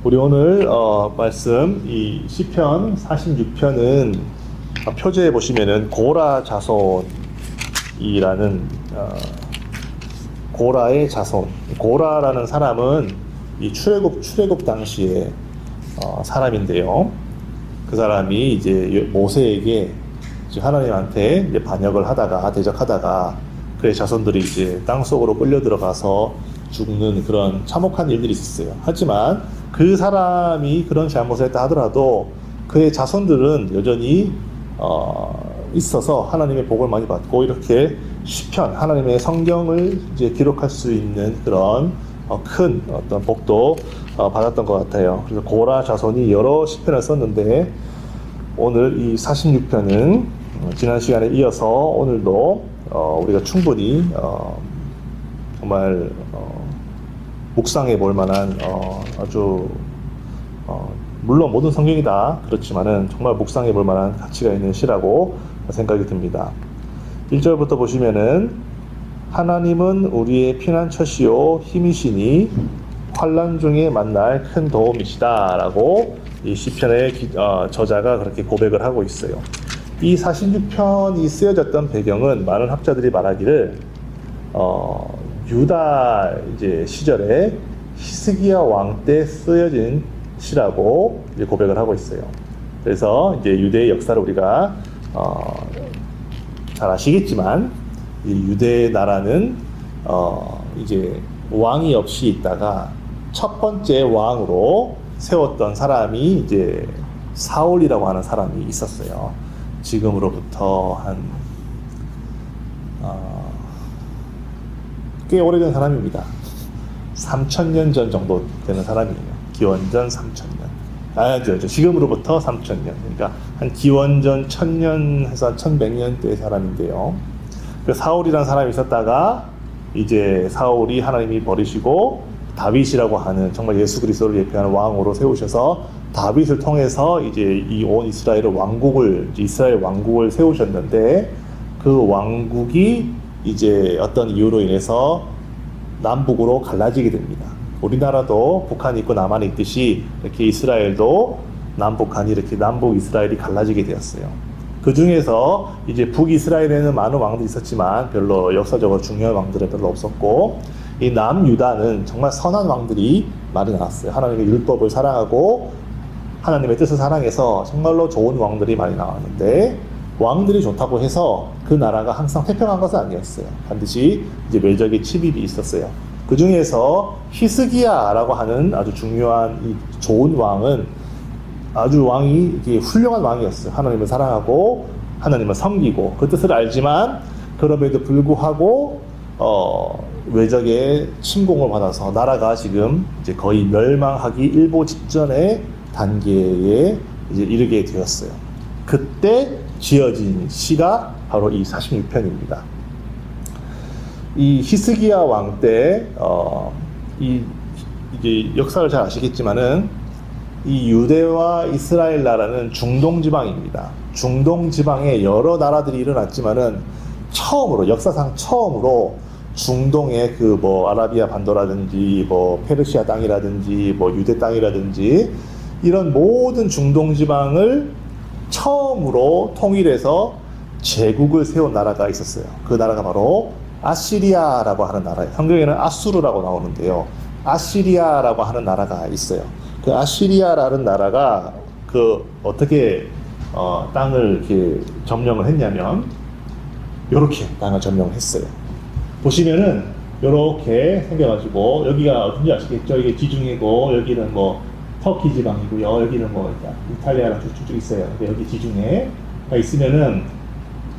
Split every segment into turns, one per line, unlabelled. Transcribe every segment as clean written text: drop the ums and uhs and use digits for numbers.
우리 오늘 말씀 이 시편 46편은 표제에 보시면은 고라 자손이라는 고라의 자손. 고라라는 사람은 이 출애굽 당시에 사람인데요. 그 사람이 이제 모세에게 이제 하나님한테 이제 반역을 하다가 대적하다가 그의 자손들이 이제 땅 속으로 끌려 들어가서 죽는 그런 참혹한 일들이 있었어요. 하지만 그 사람이 그런 잘못을 했다 하더라도 그의 자손들은 여전히 있어서 하나님의 복을 많이 받고 이렇게 시편 하나님의 성경을 이제 기록할 수 있는 그런 큰 어떤 복도 받았던 것 같아요. 그래서 고라 자손이 여러 시편을 썼는데 오늘 이 46편은 지난 시간에 이어서 오늘도 우리가 충분히 정말 묵상해 볼 만한 아주 물론 모든 성경이 다 그렇지만은 정말 묵상해 볼 만한 가치가 있는 시라고 생각이 듭니다. 1절부터 보시면은 하나님은 우리의 피난처시요 힘이시니 환난 중에 만날 큰 도움이시다 라고 이 시편의 저자가 그렇게 고백을 하고 있어요. 이 46편이 쓰여졌던 배경은 많은 학자들이 말하기를 유다 이제 시절에 히스기야 왕 때 쓰여진 시라고 이제 고백을 하고 있어요. 그래서 이제 유대의 역사를 우리가 잘 아시겠지만 이 유대 나라는 이제 왕이 없이 있다가 첫 번째 왕으로 세웠던 사람이 이제 사울이라고 하는 사람이 있었어요. 지금으로부터 한 꽤 오래된 사람입니다. 3000년 전 정도 되는 사람이에요. 기원전 3000년. 지금으로부터 3000년. 그러니까 한 기원전 1000년 해서 1100년대의 사람인데요. 그 사울이라는 사람이 있었다가 이제 사울이 하나님이 버리시고 다윗이라고 하는 정말 예수 그리스도를 예표하는 왕으로 세우셔서 다윗을 통해서 이제 이 온 이스라엘 왕국을 세우셨는데 그 왕국이 이제 어떤 이유로 인해서 남북으로 갈라지게 됩니다. 우리나라도 북한이 있고 남한이 있듯이 이렇게 이스라엘도 남북한이 이렇게 남북 이스라엘이 갈라지게 되었어요. 그 중에서 이제 북이스라엘에는 많은 왕들이 있었지만 별로 역사적으로 중요한 왕들은 별로 없었고 이 남유다는 정말 선한 왕들이 많이 나왔어요. 하나님의 율법을 사랑하고 하나님의 뜻을 사랑해서 정말로 좋은 왕들이 많이 나왔는데 왕들이 좋다고 해서 그 나라가 항상 태평한 것은 아니었어요. 반드시 이제 외적의 침입이 있었어요. 그 중에서 히스기야라고 하는 아주 중요한 이 좋은 왕은 아주 왕이 훌륭한 왕이었어요. 하나님을 사랑하고 하나님을 섬기고 그 뜻을 알지만 그럼에도 불구하고 외적의 침공을 받아서 나라가 지금 이제 거의 멸망하기 일보 직전의 단계에 이제 이르게 되었어요. 그때 지어진 시가 바로 이 46편입니다. 이 히스기야 왕 때 이제 역사를 잘 아시겠지만은 이 유대와 이스라엘 나라는 중동 지방입니다. 중동 지방에 여러 나라들이 일어났지만은 역사상 처음으로 중동의 그 아라비아 반도라든지 페르시아 땅이라든지 유대 땅이라든지 이런 모든 중동 지방을 처음으로 통일해서 제국을 세운 나라가 있었어요. 그 나라가 바로 아시리아라고 하는 나라예요. 성경에는 아수르라고 나오는데요. 아시리아라고 하는 나라가 있어요. 그 아시리아라는 나라가 어떻게 땅을 이렇게 점령을 했냐면 이렇게 땅을 점령을 했어요. 보시면은 이렇게 생겨가지고 여기가 어딘지 아시겠죠? 이게 지중해고 여기는 터키 지방이고요. 여기는 이탈리아랑 쭉쭉 있어요. 근데 여기 지중해 있으면은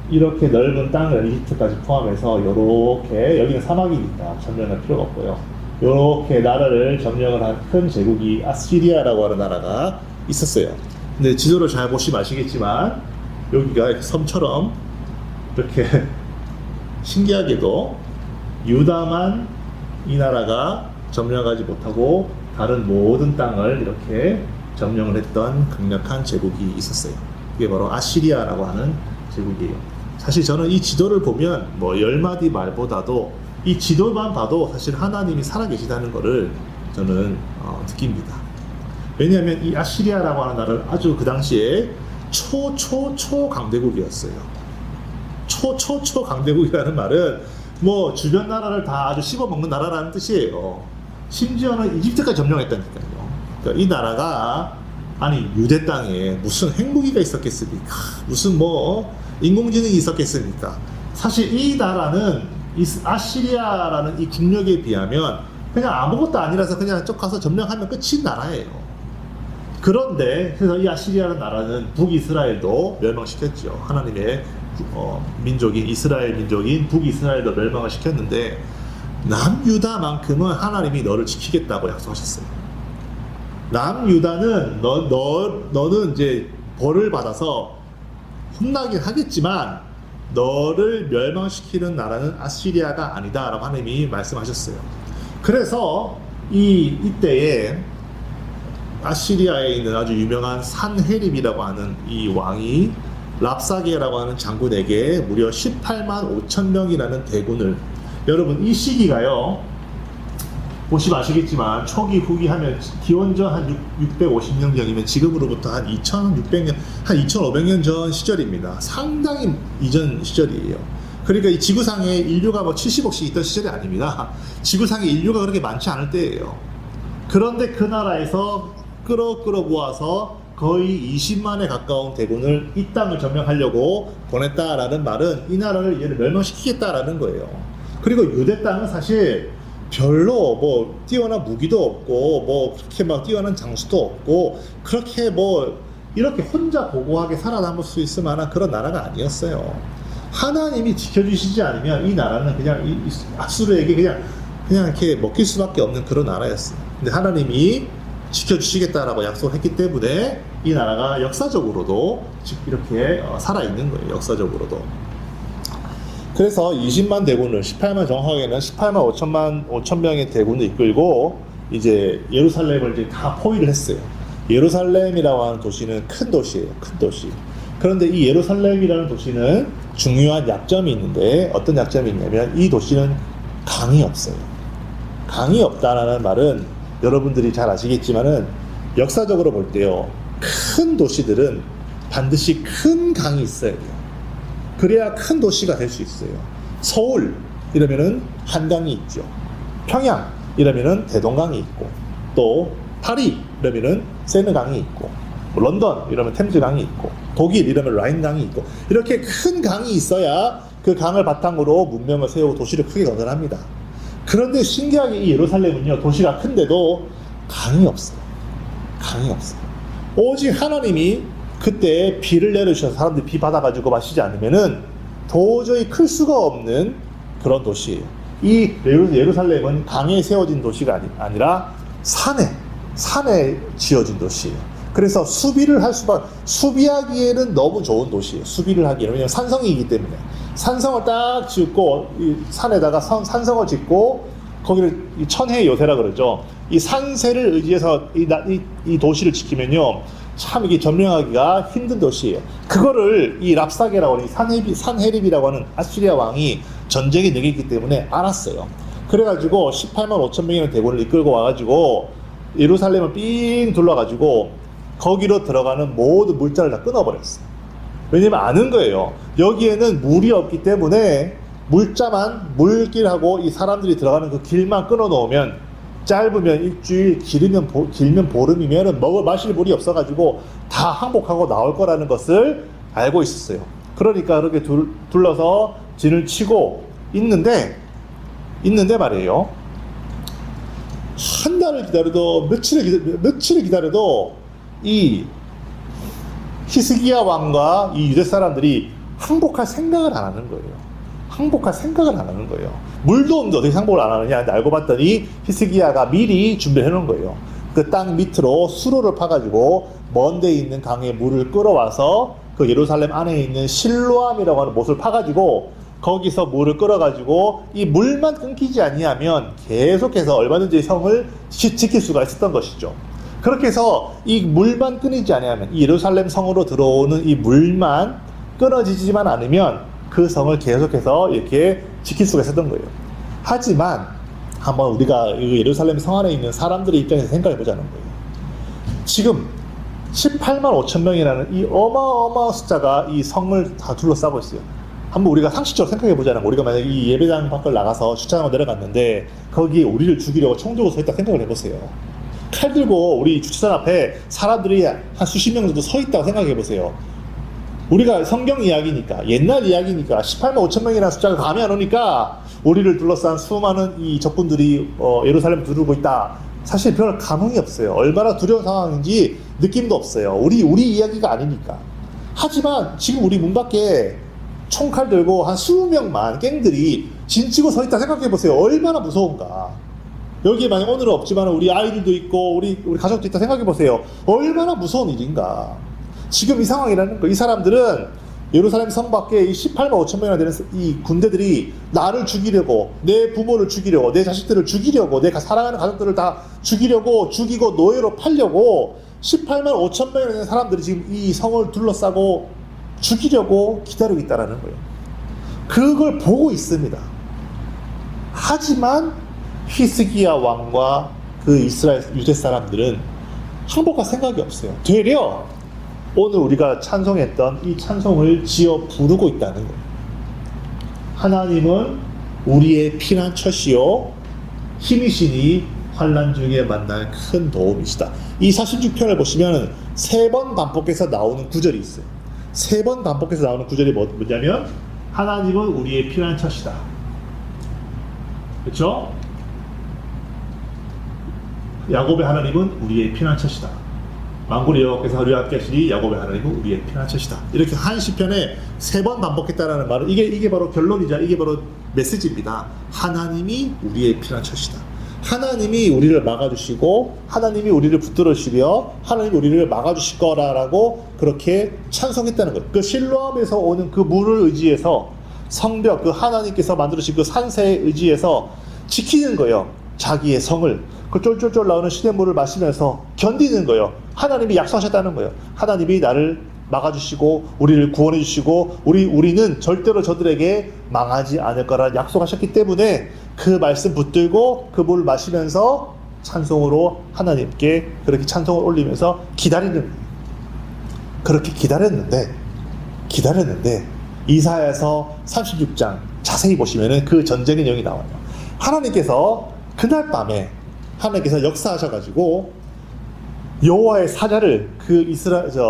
이렇게 넓은 땅을 이집트까지 포함해서 이렇게 여기는 사막이니까 점령할 필요가 없고요. 이렇게 나라를 점령을 한 큰 제국이 아시리아라고 하는 나라가 있었어요. 근데 지도를 잘 보시면 아시겠지만 여기가 이렇게 섬처럼 이렇게 신기하게도 유다만 이 나라가 점령하지 못하고 다른 모든 땅을 이렇게 점령을 했던 강력한 제국이 있었어요. 이게 바로 아시리아라고 하는 제국이에요. 사실 저는 이 지도를 보면 10마디 말보다도 이 지도만 봐도 사실 하나님이 살아계시다는 것을 저는 느낍니다. 왜냐하면 이 아시리아라고 하는 나라는 아주 그 당시에 초 강대국이었어요. 초 강대국이라는 말은 뭐 주변 나라를 다 아주 씹어먹는 나라라는 뜻이에요. 심지어는 이집트까지 점령했다니까요. 그러니까 이 나라가 아니 유대 땅에 무슨 핵무기가 있었겠습니까? 무슨 뭐 인공지능이 있었겠습니까? 사실 이 나라는 이 아시리아라는 이 국력에 비하면 그냥 아무것도 아니라서 그냥 쭉 가서 점령하면 끝인 나라예요. 그런데 그래서 이 아시리아라는 나라는 북이스라엘도 멸망시켰죠. 하나님의 민족인 이스라엘 민족인 북이스라엘도 멸망을 시켰는데 남유다만큼은 하나님이 너를 지키겠다고 약속하셨어요. 남유다는 너는 이제 벌을 받아서 혼나긴 하겠지만 너를 멸망시키는 나라는 아시리아가 아니다라고 하나님이 말씀하셨어요. 그래서 이때에 아시리아에 있는 아주 유명한 산헤립이라고 하는 이 왕이 랍사게라고 하는 장군에게 무려 18만 5천 명이라는 대군을, 여러분 이 시기가요 보시면 아시겠지만 초기 후기 하면 기원전 한 650년 전이면 지금으로부터 한 2600년 한 2500년 전 시절입니다. 상당히 이전 시절이에요. 그러니까 이 지구상에 인류가 뭐 70억씩 있던 시절이 아닙니다. 지구상에 인류가 그렇게 많지 않을 때예요. 그런데 그 나라에서 끌어 모아서 거의 20만에 가까운 대군을 이 땅을 점령하려고 보냈다라는 말은 이 나라를 얘를 멸망시키겠다라는 거예요. 그리고 유대 땅은 사실 별로 뭐 뛰어난 무기도 없고 뭐 그렇게 막 뛰어난 장수도 없고 그렇게 뭐 이렇게 혼자 고고하게 살아남을 수 있을 만한 그런 나라가 아니었어요. 하나님이 지켜주시지 않으면 이 나라는 그냥 이 아수르에게 그냥 이렇게 먹힐 수밖에 없는 그런 나라였어요. 근데 하나님이 지켜주시겠다라고 약속을 했기 때문에 이 나라가 역사적으로도 이렇게 살아있는 거예요. 역사적으로도. 그래서 20만 대군을 18만 정확하게는 18만 5천 명의 대군을 이끌고 이제 예루살렘을 이제 다 포위를 했어요. 예루살렘이라고 하는 도시는 큰 도시예요. 큰 도시. 그런데 이 예루살렘이라는 도시는 중요한 약점이 있는데 어떤 약점이 있냐면 이 도시는 강이 없어요. 강이 없다라는 말은 여러분들이 잘 아시겠지만은 역사적으로 볼 때요. 큰 도시들은 반드시 큰 강이 있어야 돼요. 그래야 큰 도시가 될 수 있어요. 서울 이러면은 한강이 있죠. 평양 이러면은 대동강이 있고 또 파리 이러면은 세느강이 있고 런던 이러면 템즈강이 있고 독일 이러면 라인강이 있고 이렇게 큰 강이 있어야 그 강을 바탕으로 문명을 세우고 도시를 크게 건설합니다. 그런데 신기하게 이 예루살렘은요 도시가 큰데도 강이 없어요. 강이 없어요. 오직 하나님이 그때 비를 내려주셔서 사람들이 비 받아가지고 마시지 않으면은 도저히 클 수가 없는 그런 도시예요. 이 예루살렘은 강에 세워진 도시가 아니라 산에 지어진 도시예요. 그래서 수비하기에는 너무 좋은 도시예요. 수비를 하기에는. 왜냐하면 산성이기 때문에. 산성을 딱 짓고, 이 산에다가 산성을 짓고, 거기를 천혜의 요새라 그러죠. 이 산세를 의지해서 이 도시를 지키면요. 참 이게 점령하기가 힘든 도시예요. 그거를 이 랍사게라고 하는 산헤립이라고 하는 아시리아 왕이 전쟁에 내겠기 때문에 알았어요. 그래가지고 18만 5천 명이라는 대군을 이끌고 와가지고 예루살렘을 삥 둘러가지고 거기로 들어가는 모든 물자를 다 끊어버렸어요. 왜냐면 아는 거예요. 여기에는 물이 없기 때문에 물길하고 이 사람들이 들어가는 그 길만 끊어놓으면 짧으면 일주일, 길면 보름이면 마실 물이 없어가지고 다 항복하고 나올 거라는 것을 알고 있었어요. 그러니까 그렇게 둘러서 진을 치고 있는데 말이에요. 한 달을 기다려도 며칠을 기다려도 이 히스기야 왕과 이 유대 사람들이 항복할 생각을 안 하는 거예요. 물도 없는데 어떻게 항복을 안 하느냐 근데 알고 봤더니 히스기야가 미리 준비를 해놓은 거예요. 그 땅 밑으로 수로를 파가지고 먼 데 있는 강에 물을 끌어와서 그 예루살렘 안에 있는 실로암이라고 하는 못을 파가지고 거기서 물을 끌어가지고 이 물만 끊기지 아니하면 계속해서 얼마든지 성을 지킬 수가 있었던 것이죠. 그렇게 해서 이 물만 끊이지 아니하면 이 예루살렘 성으로 들어오는 이 물만 끊어지지만 않으면 그 성을 계속해서 이렇게 지킬 수가 있었던 거예요. 하지만 한번 우리가 예루살렘 성 안에 있는 사람들의 입장에서 생각해 보자는 거예요. 지금 18만 5천 명이라는 이 어마어마한 숫자가 이 성을 다 둘러싸고 있어요. 한번 우리가 상식적으로 생각해 보자면, 우리가 만약에 이 예배당 밖을 나가서 주차장으로 내려갔는데 거기에 우리를 죽이려고 총 들고 서 있다 생각을 해보세요. 칼 들고 우리 주차장 앞에 사람들이 한 수십 명 정도 서 있다고 생각해 보세요. 우리가 성경 이야기니까, 옛날 이야기니까 18만 5천 명이라는 숫자가 감이 안 오니까 우리를 둘러싼 수많은 이 적군들이 예루살렘을 두르고 있다. 사실 별 감흥이 없어요. 얼마나 두려운 상황인지 느낌도 없어요. 우리 이야기가 아니니까. 하지만 지금 우리 문 밖에 총칼 들고 한 20명만 갱들이 진치고 서 있다 생각해 보세요. 얼마나 무서운가. 여기에 만약 오늘은 없지만 우리 아이들도 있고 우리 가족도 있다 생각해 보세요. 얼마나 무서운 일인가. 지금 이 상황이라는 거. 이 사람들은 예루살렘 성 밖에 이 18만 5천 명이나 되는 이 군대들이 나를 죽이려고, 내 부모를 죽이려고, 내 자식들을 죽이려고, 내 사랑하는 가족들을 다 죽이려고, 죽이고 노예로 팔려고 18만 5천 명이나 되는 사람들이 지금 이 성을 둘러싸고 죽이려고 기다리고 있다는 거예요. 그걸 보고 있습니다. 하지만 히스기야 왕과 그 이스라엘 유대 사람들은 항복할 생각이 없어요. 되려 오늘 우리가 찬송했던 이 찬송을 지어 부르고 있다는 거예요. 하나님은 우리의 피난처시요 힘이시니 환난 중에 만날 큰 도움이시다. 이 46편을 보시면 3번 반복해서 나오는 구절이 있어요. 3번 반복해서 나오는 구절이 뭐냐면 하나님은 우리의 피난처시다. 그렇죠? 야곱의 하나님은 우리의 피난처시다. 만군의 여호와께서 우리와 함께 하시니 야곱의 하나님은 우리의 피난처시다. 이렇게 한 시편에 3번 반복했다라는 말은 이게 바로 결론이자 이게 바로 메시지입니다. 하나님이 우리의 피난처시다. 하나님이 우리를 막아주시고 하나님이 우리를 붙들으시려 하나님이 우리를 막아주실 거라고 그렇게 찬송했다는 거예요. 그 실로암에서 오는 그 물을 의지해서 성벽, 그 하나님께서 만들으신 그 산세에 의지해서 지키는 거예요. 자기의 성을. 그 쫄쫄쫄 나오는 시냇물을 마시면서 견디는 거예요. 하나님이 약속하셨다는 거예요. 하나님이 나를 막아주시고 우리를 구원해 주시고 우리는 절대로 저들에게 망하지 않을 거라 약속하셨기 때문에 그 말씀 붙들고 그 물을 마시면서 찬송으로 하나님께 그렇게 찬송을 올리면서 기다리는 거예요. 그렇게 기다렸는데 이사야서 36장 자세히 보시면은 그 전쟁의 내용이 나와요. 하나님께서 그날 밤에 하나님께서 역사하셔가지고 여호와의 사자를 그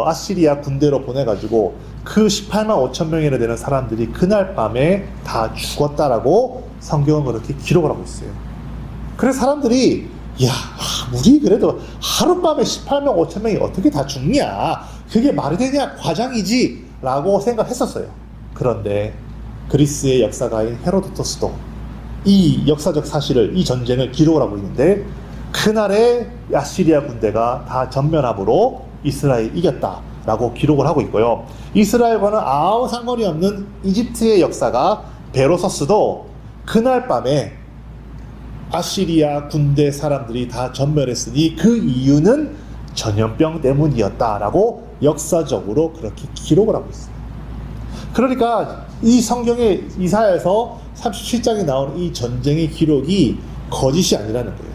아시리아 군대로 보내가지고 그 18만 5천 명이나 되는 사람들이 그날 밤에 다 죽었다라고 성경은 그렇게 기록을 하고 있어요. 그래서 사람들이 우리 그래도 하룻밤에 18만 5천 명이 어떻게 다 죽냐, 그게 말이 되냐, 과장이지 라고 생각했었어요. 그런데 그리스의 역사가인 헤로도토스도 이 역사적 사실을, 이 전쟁을 기록을 하고 있는데 그날에 아시리아 군대가 다 전면함으로 이스라엘이 이겼다라고 기록을 하고 있고요. 이스라엘과는 아무 상관이 없는 이집트의 역사가 베로서스도 그날 밤에 아시리아 군대 사람들이 다 전멸했으니 그 이유는 전염병 때문이었다라고 역사적으로 그렇게 기록을 하고 있어요. 그러니까 이 성경의 이사야에서 37장에 나오는 이 전쟁의 기록이 거짓이 아니라는 거예요.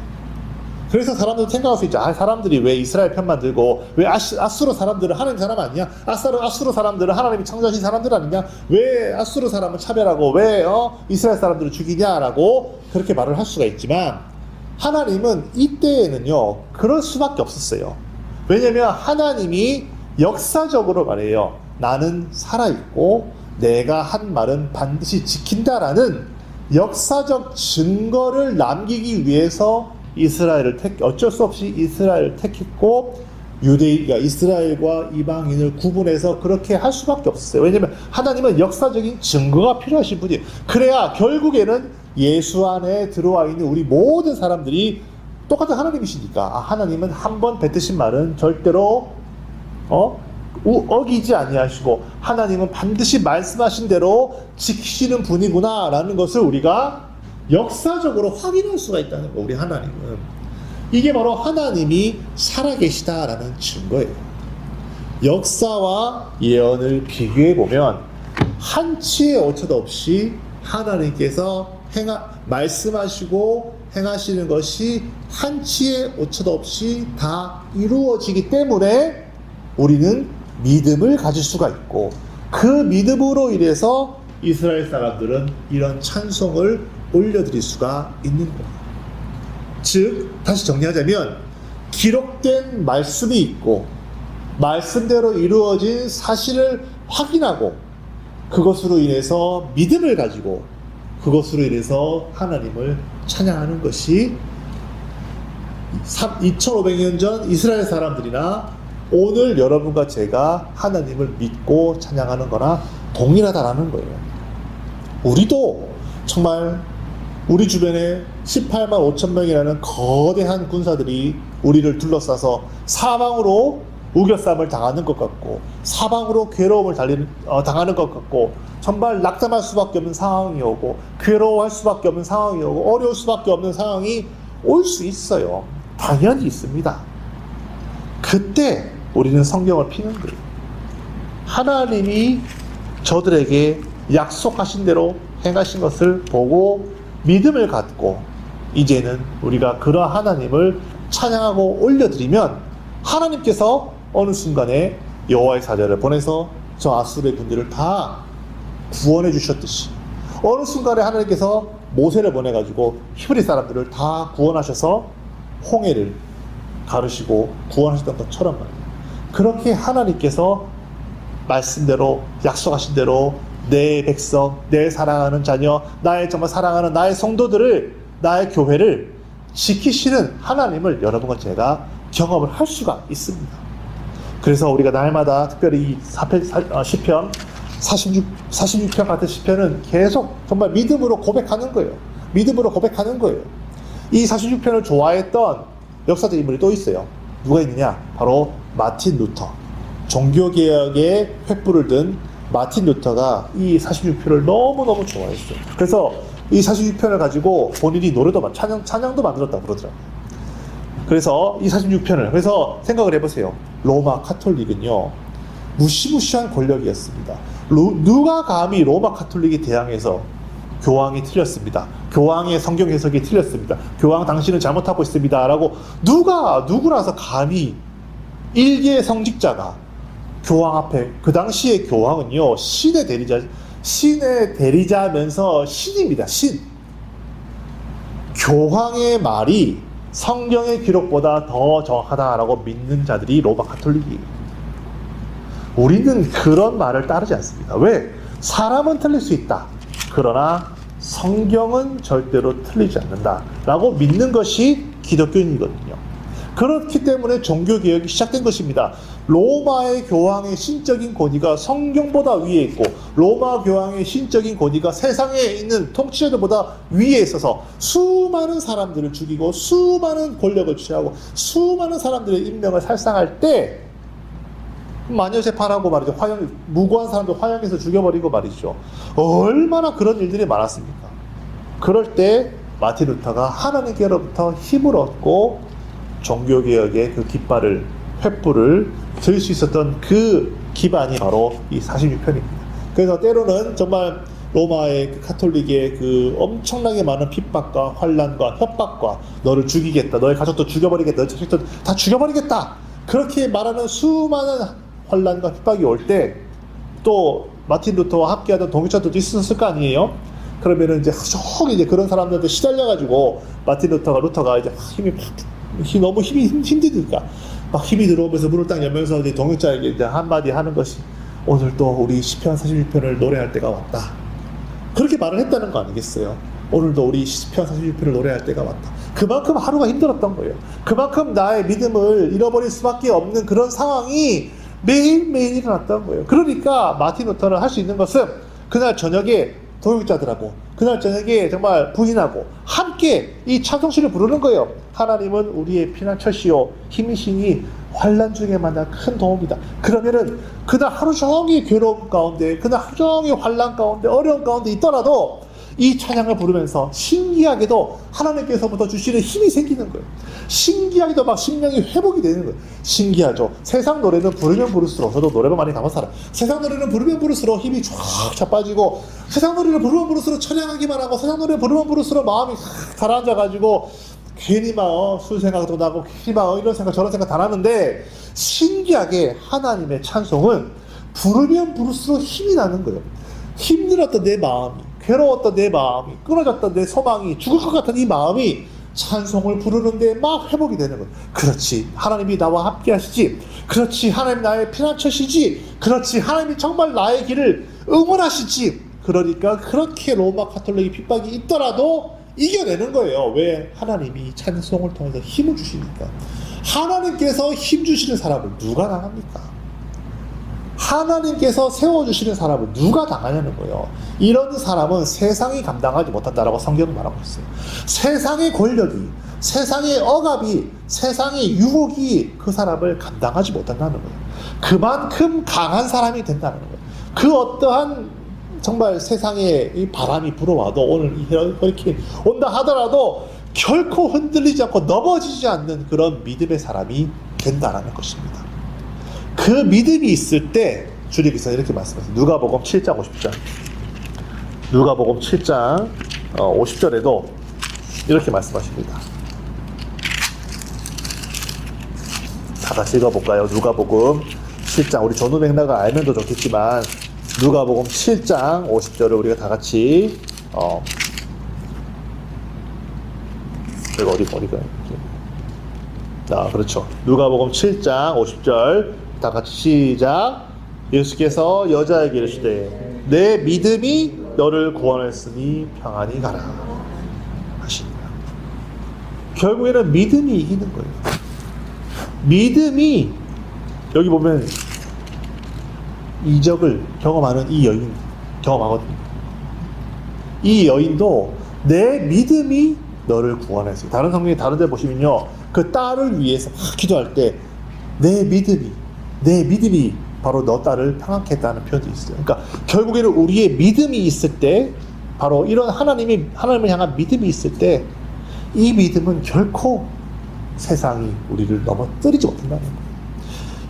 그래서 사람들은 생각할 수 있죠. 사람들이 왜 이스라엘 편만 들고 왜 아수르 사람들은 하나님 사람 아니냐? 아수르 사람들은 하나님이 창조하신 사람들 아니냐? 왜 아수르 사람은 차별하고 왜 이스라엘 사람들을 죽이냐라고 그렇게 말을 할 수가 있지만 하나님은 이때에는요 그럴 수밖에 없었어요. 왜냐하면 하나님이 역사적으로 말해요. 나는 살아있고 내가 한 말은 반드시 지킨다라는 역사적 증거를 남기기 위해서 어쩔 수 없이 이스라엘을 택했고 유대인과 이스라엘과 이방인을 구분해서 그렇게 할 수밖에 없었어요. 왜냐하면 하나님은 역사적인 증거가 필요하신 분이에요. 그래야 결국에는 예수 안에 들어와 있는 우리 모든 사람들이 똑같은 하나님이시니까 하나님은 한 번 뱉으신 말은 절대로 어기지 아니하시고 하나님은 반드시 말씀하신 대로 지키시는 분이구나 라는 것을 우리가 역사적으로 확인할 수가 있다는 거예요. 우리 하나님은 이게 바로 하나님이 살아계시다라는 증거예요. 역사와 예언을 비교해 보면 한치의 오차도 없이 하나님께서 말씀하시고 행하시는 것이 한치의 오차도 없이 다 이루어지기 때문에 우리는 믿음을 가질 수가 있고, 그 믿음으로 인해서 이스라엘 사람들은 이런 찬송을 올려드릴 수가 있는 거예요. 즉, 다시 정리하자면 기록된 말씀이 있고 말씀대로 이루어진 사실을 확인하고 그것으로 인해서 믿음을 가지고 그것으로 인해서 하나님을 찬양하는 것이 2500년 전 이스라엘 사람들이나 오늘 여러분과 제가 하나님을 믿고 찬양하는 거나 동일하다라는 거예요. 우리도 정말 우리 주변에 18만 5천 명이라는 거대한 군사들이 우리를 둘러싸서 사방으로 우겨쌈을 당하는 것 같고, 사방으로 괴로움을 당하는 것 같고, 정말 낙담할 수밖에 없는 상황이 오고, 괴로워할 수밖에 없는 상황이 오고, 어려울 수밖에 없는 상황이 올 수 있어요. 당연히 있습니다. 그때 우리는 성경을 피는 거예요. 하나님이 저들에게 약속하신 대로 행하신 것을 보고 믿음을 갖고 이제는 우리가 그러한 하나님을 찬양하고 올려드리면 하나님께서 어느 순간에 여호와의 사자를 보내서 저 아수르의 군대를 다 구원해 주셨듯이, 어느 순간에 하나님께서 모세를 보내가지고 히브리 사람들을 다 구원하셔서 홍해를 가르시고 구원하셨던 것처럼 말이에요. 그렇게 하나님께서 말씀대로 약속하신 대로 내 백성, 내 사랑하는 자녀, 나의 정말 사랑하는 나의 성도들을, 나의 교회를 지키시는 하나님을 여러분과 제가 경험을 할 수가 있습니다. 그래서 우리가 날마다 특별히 시편 46편 같은 시편은 계속 정말 믿음으로 고백하는 거예요. 믿음으로 고백하는 거예요. 이 46편을 좋아했던 역사적 인물이 또 있어요. 누가 있느냐? 바로 마틴 루터. 종교개혁의 횃불을 든 마틴 루터가 이 46편을 너무너무 좋아했어요. 그래서 이 46편을 가지고 본인이 노래도 찬양도 만들었다고 그러더라고요. 그래서 이 46편을, 그래서 생각을 해보세요. 로마 카톨릭은요, 무시무시한 권력이었습니다. 누가 감히 로마 카톨릭에 대항해서 교황이 틀렸습니다, 교황의 성경 해석이 틀렸습니다, 교황 당신은 잘못하고 있습니다 라고 누구라서 감히 일개 성직자가 교황 앞에, 그 당시에 교황은요 신의 대리자면서 신입니다. 신. 교황의 말이 성경의 기록보다 더 정확하다라고 믿는 자들이 로마 카톨릭이에요. 우리는 그런 말을 따르지 않습니다. 왜? 사람은 틀릴 수 있다. 그러나 성경은 절대로 틀리지 않는다 라고 믿는 것이 기독교인이거든요. 그렇기 때문에 종교개혁이 시작된 것입니다. 로마의 교황의 신적인 권위가 성경보다 위에 있고, 로마 교황의 신적인 권위가 세상에 있는 통치자들보다 위에 있어서 수많은 사람들을 죽이고 수많은 권력을 취하고 수많은 사람들의 인명을 살상할 때 마녀 재판하고 말이죠. 무고한 사람들 화형해서 죽여버리고 말이죠. 얼마나 그런 일들이 많았습니까? 그럴 때 마틴 루터가 하나님께로부터 힘을 얻고 종교개혁의 그 깃발을, 횃불을 들 수 있었던 그 기반이 바로 이 46편입니다. 그래서 때로는 정말 로마의 그 카톨릭의 그 엄청나게 많은 핍박과 환난과 협박과, 너를 죽이겠다, 너의 가족도 죽여버리겠다, 너의 자식도 다 죽여버리겠다, 그렇게 말하는 수많은 환난과 핍박이 올 때 또 마틴 루터와 함께하던 동역자들도 있었을 거 아니에요? 그러면은 이제 이제 그런 사람들한테 시달려가지고 마틴 루터가 이제 너무 힘이 힘드니까 막 힘이 들어오면서 문을 딱 열면서 이제 동역자에게 이제 한마디 하는 것이, 오늘 또 우리 시편 46편을 노래할 때가 왔다. 그렇게 말을 했다는 거 아니겠어요? 오늘도 우리 시편 46편을 노래할 때가 왔다. 그만큼 하루가 힘들었던 거예요. 그만큼 나의 믿음을 잃어버릴 수밖에 없는 그런 상황이 매일매일 일어났던 거예요. 그러니까 마틴 루터는 할 수 있는 것은 그날 저녁에 동역자들하고, 그날 저녁에 정말 부인하고 함께 이 찬송시를 부르는 거예요. 하나님은 우리의 피난처시요 힘이시니 환난 중에 만난 큰 도움이다. 그러면은 그날 하루 종일 괴로움 가운데, 그날 하루 종일 환난 가운데, 어려움 가운데 있더라도 이 찬양을 부르면서 신기하게도 하나님께서부터 주시는 힘이 생기는 거예요. 신기하게도 막 심령이 회복이 되는 거예요. 신기하죠. 세상 노래는 부르면 부를수록, 저도 노래방 많이 가본 사람, 세상 노래는 부르면 부를수록 힘이 쫙 빠지고, 세상 노래를 부르면 부를수록 찬양하기만 하고, 세상 노래를 부르면 부를수록 마음이 가라앉아가지고 괜히 막 술 생각도 나고, 괜히 막 이런 생각 저런 생각 다 나는데, 신기하게 하나님의 찬송은 부르면 부를수록 힘이 나는 거예요. 힘들었던 내 마음이, 괴로웠던 내 마음이, 끊어졌던 내 소망이, 죽을 것 같은 이 마음이 찬송을 부르는데 막 회복이 되는 거예요. 그렇지, 하나님이 나와 함께 하시지. 그렇지, 하나님 나의 피난처시지. 그렇지, 하나님이 정말 나의 길을 응원하시지. 그러니까 그렇게 로마 가톨릭이 핍박이 있더라도 이겨내는 거예요. 왜? 하나님이 찬송을 통해서 힘을 주시니까. 하나님께서 힘 주시는 사람을 누가 당합니까? 하나님께서 세워주시는 사람을 누가 당하냐는 거예요. 이런 사람은 세상이 감당하지 못한다라고 성경은 말하고 있어요. 세상의 권력이, 세상의 억압이, 세상의 유혹이 그 사람을 감당하지 못한다는 거예요. 그만큼 강한 사람이 된다는 거예요. 그 어떠한 정말 세상에 이 바람이 불어와도, 오늘 이 허리케인 온다 하더라도 결코 흔들리지 않고 넘어지지 않는 그런 믿음의 사람이 된다는 것입니다. 그 믿음이 있을 때 주님께서 이렇게 말씀하세요. 누가복음 7장 50절. 누가복음 7장 50절에도 이렇게 말씀하십니다. 다 같이 읽어볼까요? 누가복음 7장, 우리 전후 맥락을 알면 더 좋겠지만 누가복음 7장 50절을 우리가 다 같이 제가 어디가 그렇죠. 누가복음 7장 50절 다 같이 시작. 예수께서 여자에게 이르시되 내 믿음이 너를 구원했으니 평안히 가라 하십니다. 결국에는 믿음이 이기는 거예요. 믿음이, 여기 보면 이적을 경험하는 이 여인 경험하거든요. 이 여인도 내 믿음이 너를 구원했어요. 다른 성경에 다른 데 보시면요, 그 딸을 위해서 막 기도할 때 내 믿음이 바로 너 딸을 평안케 했다는 표현도 있어요. 그러니까 결국에는 우리의 믿음이 있을 때, 바로 이런 하나님을 향한 믿음이 있을 때, 이 믿음은 결코 세상이 우리를 넘어뜨리지 못한다는 거예요.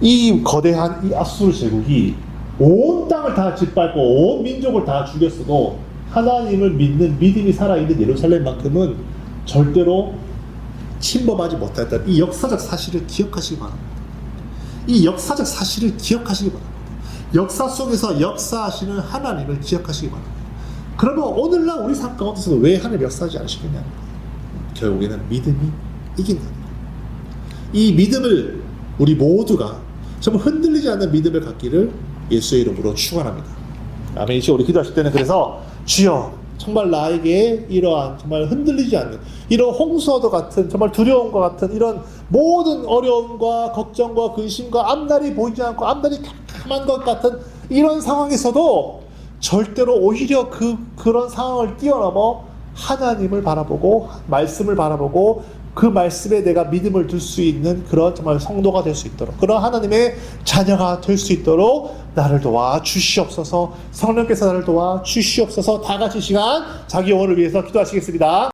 이 거대한 이 아수르 제국이 온 땅을 다 짓밟고 온 민족을 다 죽였어도 하나님을 믿는 믿음이 살아있는 예루살렘만큼은 절대로 침범하지 못했다는 이 역사적 사실을 기억하시기 바랍니다. 이 역사적 사실을 기억하시기 바랍니다. 역사 속에서 역사하시는 하나님을 기억하시기 바랍니다. 그러면 오늘날 우리 삶 가운데서 왜 하나님 역사하지 않으시겠냐는 거예요. 결국에는 믿음이 이긴다는 거예요. 이 믿음을 우리 모두가 정말 흔들리지 않는 믿음을 갖기를 예수의 이름으로 축원합니다. 아멘. 이제 우리 기도하실 때는 그래서 주여, 정말 나에게 이러한 정말 흔들리지 않는 이런 홍수와도 같은 정말 두려움과 같은 이런 모든 어려움과 걱정과 근심과 앞날이 보이지 않고 앞날이 캄캄한 것 같은 이런 상황에서도 절대로 오히려 그런 상황을 뛰어넘어 하나님을 바라보고 말씀을 바라보고 그 말씀에 내가 믿음을 둘 수 있는 그런 정말 성도가 될 수 있도록, 그런 하나님의 자녀가 될 수 있도록 나를 도와 주시옵소서. 성령께서 나를 도와 주시옵소서. 다 같이 시간 자기 영혼을 위해서 기도하시겠습니다.